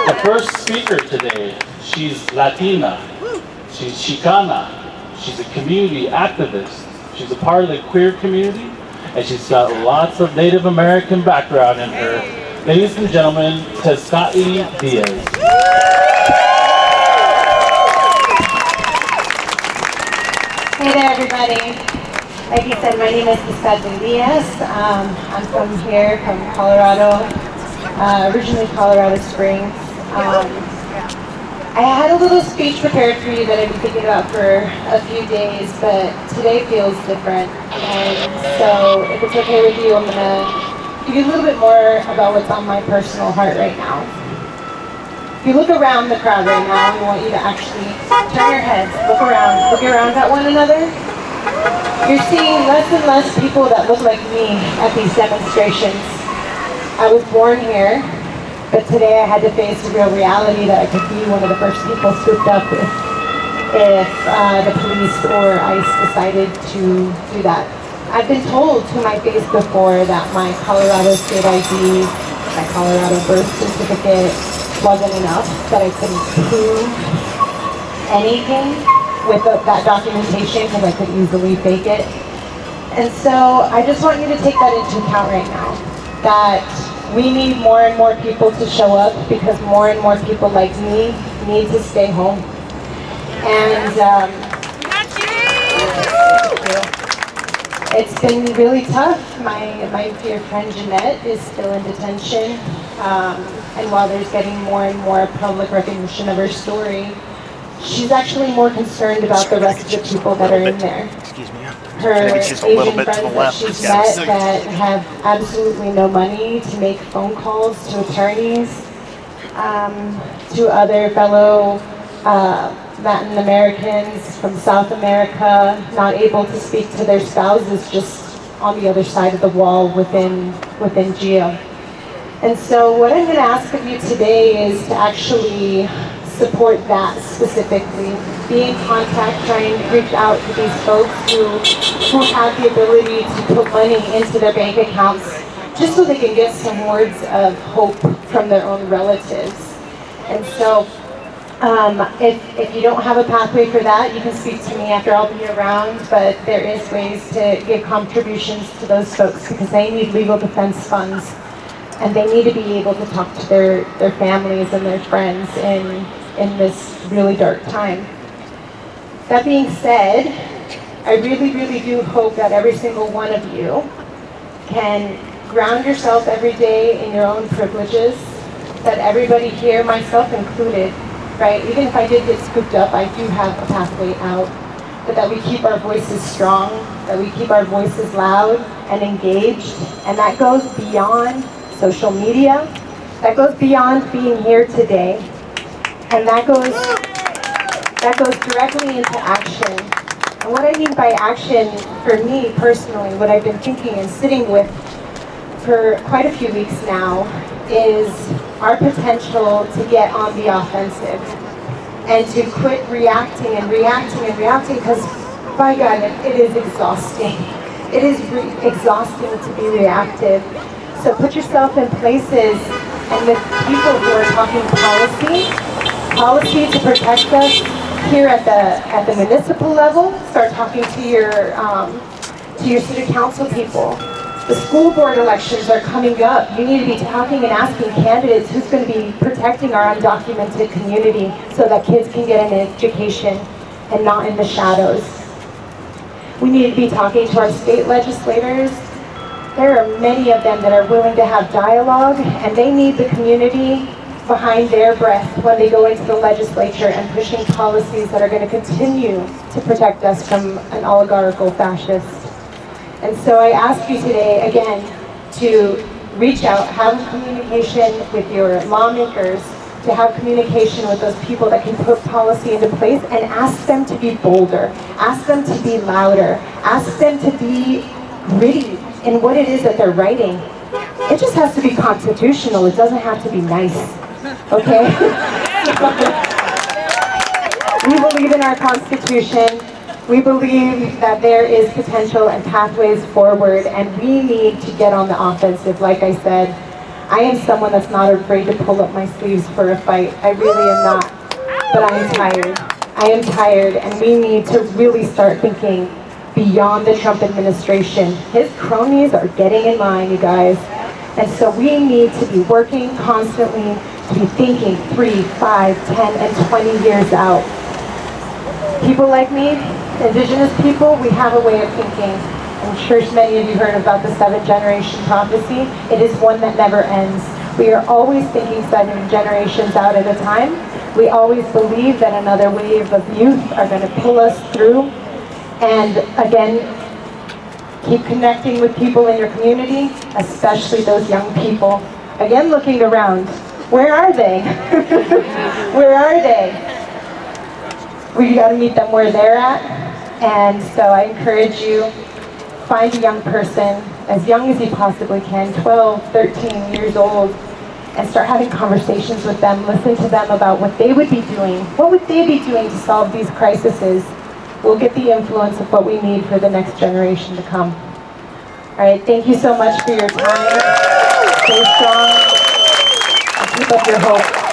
The first speaker today, she's Latina, she's Chicana, she's a community activist, she's a part of the queer community, and she's got lots of Native American background in her. Ladies and gentlemen, Tezcatli Diaz. Hey there, everybody. Like you said, my name is Tezcatli Diaz. I'm from here, from Colorado, originally Colorado Springs. I had a little speech prepared for you that I've been thinking about for a few days, but today feels different. And so, if it's okay with you, I'm going to give you a little bit more about what's on my personal heart right now. If you look around the crowd right now, I want you to actually turn your heads, look around at one another. You're seeing less and less people that look like me at these demonstrations. I was born here, but today I had to face the real reality that I could be one of the first people swooped up if the police or ICE decided to do that. I've been told to my face before that my Colorado state ID, my Colorado birth certificate wasn't enough, that I couldn't prove anything with that documentation because I could easily fake it. And so I just want you to take that into account right now, that we need more and more people to show up because more and more people like me need to stay home. And it's been really tough. My dear friend Jeanette is still in detention. And while there's getting more and more public recognition of her story, she's actually more concerned about the rest of the people that are in there. Her Asian friends that she's met that have absolutely no money to make phone calls to attorneys, to other fellow Latin Americans from South America, not able to speak to their spouses just on the other side of the wall within jail. And so what I'm going to ask of you today is to actually support that specifically. Be in contact, try and reach out to these folks who have the ability to put money into their bank accounts just so they can get some words of hope from their own relatives. And so if you don't have a pathway for that, you can speak to me after. I'll be around, but there is ways to give contributions to those folks because they need legal defense funds and they need to be able to talk to their families and their friends in this really dark time. That being said, I really, really do hope that every single one of you can ground yourself every day in your own privileges, that everybody here, myself included, right, even if I did get scooped up, I do have a pathway out, but that we keep our voices strong, that we keep our voices loud and engaged, and that goes beyond social media, that goes beyond being here today, and that goes directly into action. And what I mean by action, for me personally, what I've been thinking and sitting with for quite a few weeks now is our potential to get on the offensive and to quit reacting because, by God, it is exhausting. It is exhausting to be reactive. So put yourself in places and with people who are talking policy to protect us here at the municipal level. Start talking to your city council people. The school board elections are coming up. You need to be talking and asking candidates who's going to be protecting our undocumented community so that kids can get an education and not in the shadows. We need to be talking to our state legislators. There are many of them that are willing to have dialogue, and they need the community behind their breath when they go into the legislature and pushing policies that are going to continue to protect us from an oligarchical fascist. And so I ask you today, again, to reach out, have communication with your lawmakers, to have communication with those people that can put policy into place, and ask them to be bolder, ask them to be louder, ask them to be gritty in what it is that they're writing. It just has to be constitutional. It doesn't have to be nice, okay? We believe in our Constitution. We believe that there is potential and pathways forward, and we need to get on the offensive, like I said. I am someone that's not afraid to pull up my sleeves for a fight. I really am not. But I am tired. I am tired, and we need to really start thinking beyond the Trump administration. His cronies are getting in line, you guys. And so we need to be working constantly, to be thinking 3, 5, 10, and 20 years out. People like me, indigenous people, we have a way of thinking. I'm sure many of you heard about the 7-generation prophecy. It is one that never ends. We are always thinking 7 generations out at a time. We always believe that another wave of youth are going to pull us through. And again, keep connecting with people in your community, especially those young people. Again, looking around. Where are they? Where are they? We got to meet them where they're at. And so I encourage you, find a young person, as young as you possibly can, 12, 13 years old, and start having conversations with them. Listen to them about what they would be doing. What would they be doing to solve these crises? We'll get the influence of what we need for the next generation to come. All right, thank you so much for your time. Stay strong and keep up your hope.